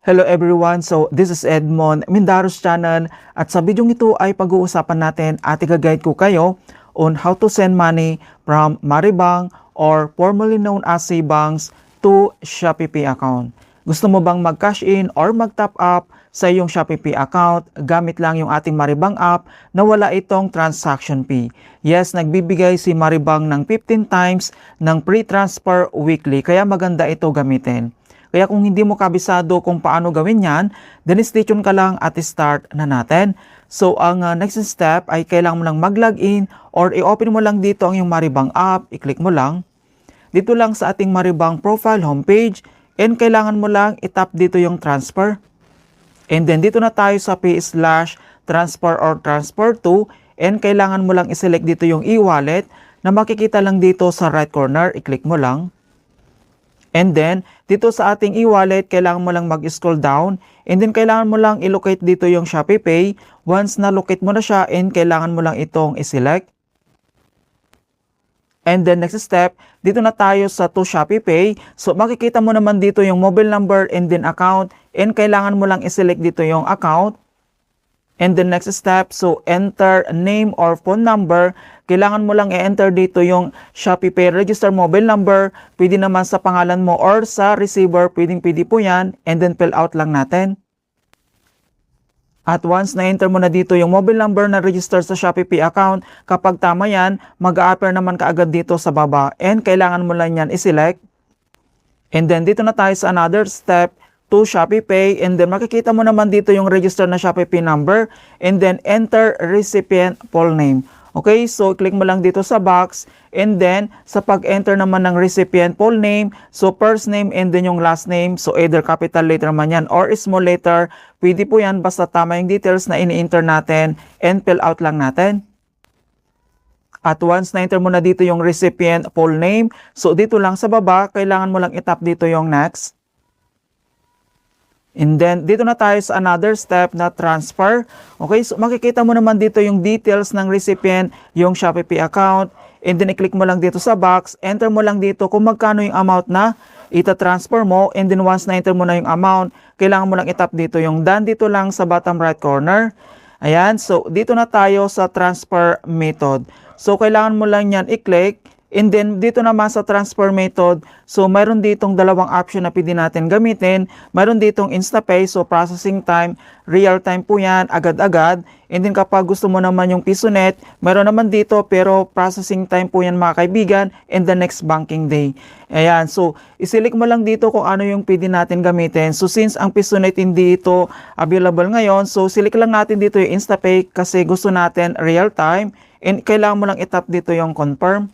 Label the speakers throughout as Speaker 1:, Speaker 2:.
Speaker 1: Hello everyone, so this is Edmond Mindaros channel at sa video ito ay pag-uusapan natin at i-guide ko kayo on how to send money from Maribang or formerly known as Cbanks to Shopee Pay account. Gusto mo bang mag-cash in or mag-top up sa iyong Shopee Pay account gamit lang yung ating Maribang app na wala itong transaction fee? Yes, nagbibigay si Maribang ng 15 times ng free transfer weekly kaya maganda ito gamitin. Kaya kung hindi mo kabisado kung paano gawin yan, then stay tuned ka lang at start na natin. So ang next step ay kailangan mo lang mag-login or i-open mo lang dito ang iyong Maribang app, i-click mo lang. Dito lang sa ating Maribang profile homepage and kailangan mo lang i-tap dito yung transfer. And then dito na tayo sa pay/transfer or transfer to and kailangan mo lang i-select dito yung e-wallet na makikita lang dito sa right corner, i-click mo lang. And then, dito sa ating e-wallet, kailangan mo lang mag-scroll down. And then, kailangan mo lang i-locate dito yung Shopee Pay. Once na-locate mo na siya, and kailangan mo lang itong i-select. And then, next step, dito na tayo sa to Shopee Pay. So, makikita mo naman dito yung mobile number and then account. And kailangan mo lang i-select dito yung account. And the next step, so enter name or phone number. Kailangan mo lang i-enter dito yung Shopee Pay register mobile number. Pwede naman sa pangalan mo or sa receiver, pwede po yan. And then fill out lang natin. At once na-enter mo na dito yung mobile number na register sa Shopee Pay account, kapag tama yan, mag-a-appear naman kaagad dito sa baba. And kailangan mo lang yan i-select. And then dito na tayo sa another step, to Shopee Pay, and then makikita mo naman dito yung register na Shopee Pay number and then enter recipient full name. Okay, so click mo lang dito sa box and then sa pag-enter naman ng recipient full name, so first name and then yung last name, so either capital letter man yan or small letter, pwede po yan basta tama yung details na ini-enter natin and fill out lang natin. At once na-enter mo na dito yung recipient full name, so dito lang sa baba, kailangan mo lang i-tap dito yung next. And then, dito na tayo sa another step na transfer. Okay, so makikita mo naman dito yung details ng recipient, yung Shopee Pay account. And then, i-click mo lang dito sa box. Enter mo lang dito kung magkano yung amount na ita-transfer mo. And then, once na-enter mo na yung amount, kailangan mo lang i-tap dito yung done dito lang sa bottom right corner. Ayan, so dito na tayo sa transfer method. So, kailangan mo lang yan i-click. And then, dito naman sa transfer method, so mayroon ditong dalawang option na pwede natin gamitin. Mayroon ditong InstaPay, so processing time, real time po yan, agad-agad. And then kapag gusto mo naman yung PisoNet, mayroon naman dito pero processing time po yan mga kaibigan and the next banking day. Ayan, so isilik mo lang dito kung ano yung pwede natin gamitin. So since ang PisoNet hindi ito available ngayon, so silik lang natin dito yung InstaPay kasi gusto natin real time. And kailangan mo lang itap dito yung confirm.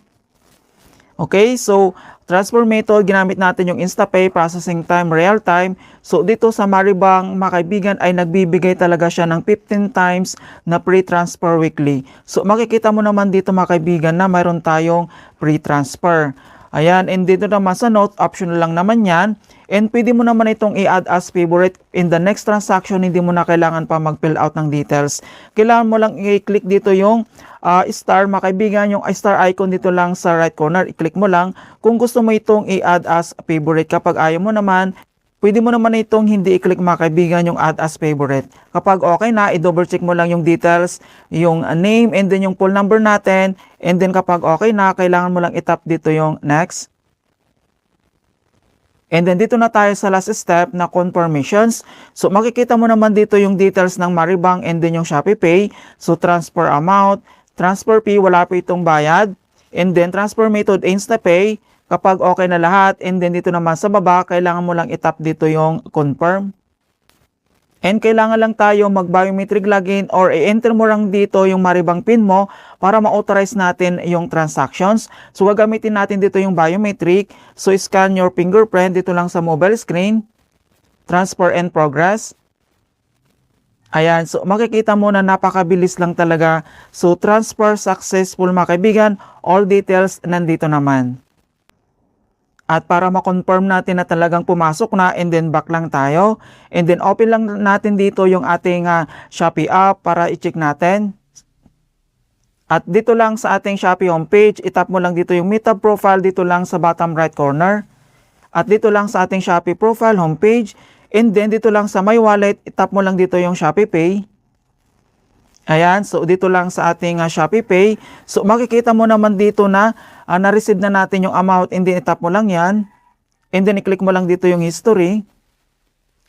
Speaker 1: Okay, so transfer method, ginamit natin yung InstaPay, processing time, real time. So dito sa Maribang, mga kaibigan, ay nagbibigay talaga siya ng 15 times na free transfer weekly. So makikita mo naman dito mga kaibigan na mayroon tayong free transfer. Ayan, and dito naman sa note, optional lang naman yan. And pwede mo naman itong i-add as favorite. In the next transaction, hindi mo na kailangan pa mag-fill out ng details. Kailangan mo lang i-click dito yung star, mga kaibigan, yung star icon dito lang sa right corner. I-click mo lang kung gusto mo itong i-add as favorite. Kapag ayaw mo naman, pwede mo naman itong hindi i-click mga kaibigan yung add as favorite. Kapag okay na, i-double check mo lang yung details, yung name and then yung full number natin. And then kapag okay na, kailangan mo lang i-tap dito yung next. And then dito na tayo sa last step na confirmations. So makikita mo naman dito yung details ng Maribang and then yung Shopee Pay. So transfer amount, transfer fee, wala pa itong bayad. And then transfer method, InstaPay. Kapag okay na lahat, and then dito naman sa baba, kailangan mo lang itap dito yung confirm. And kailangan lang tayo mag-biometric login or i-enter mo lang dito yung Maribang PIN mo para ma-authorize natin yung transactions. So gagamitin natin dito yung biometric. So scan your fingerprint dito lang sa mobile screen. Transfer and progress. Ayan, so makikita mo na napakabilis lang talaga. So transfer successful mga kaibigan. All details nandito naman. At para ma-confirm natin na talagang pumasok na and then back lang tayo. And then open lang natin dito yung ating Shopee app para i-check natin. At dito lang sa ating Shopee homepage, itap mo lang dito yung Meet Tab Profile dito lang sa bottom right corner. At dito lang sa ating Shopee profile homepage. And then dito lang sa My Wallet, itap mo lang dito yung Shopee Pay. Ayan, so dito lang sa ating Shopee Pay. So makikita mo naman dito na na-receive na natin yung amount, and then itap mo lang yan. And then i-click mo lang dito yung history.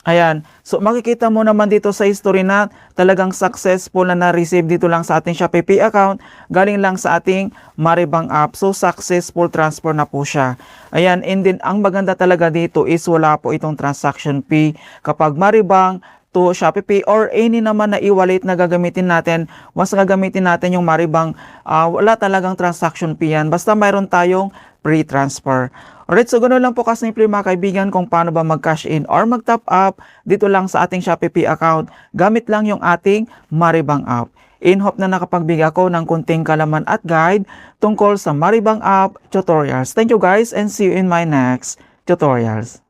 Speaker 1: Ayan, so makikita mo naman dito sa history na talagang successful na na-receive dito lang sa ating Shopee Pay account, galing lang sa ating Maribang app. So successful transfer na po siya. Ayan, and then ang maganda talaga dito is wala po itong transaction fee kapag Maribang to Shopee Pay or any naman na e-wallet na gagamitin natin. Once gagamitin natin yung Maribang, wala talagang transaction fee yan. Basta mayroon tayong free transfer. Alright, so ganoon lang po kasimple mga kaibigan kung paano ba mag-cash in or mag-top up dito lang sa ating Shopee Pay account gamit lang yung ating Maribang app. In hope na nakapagbigay ako ng kunting kalaman at guide tungkol sa Maribang app tutorials. Thank you guys and see you in my next tutorials.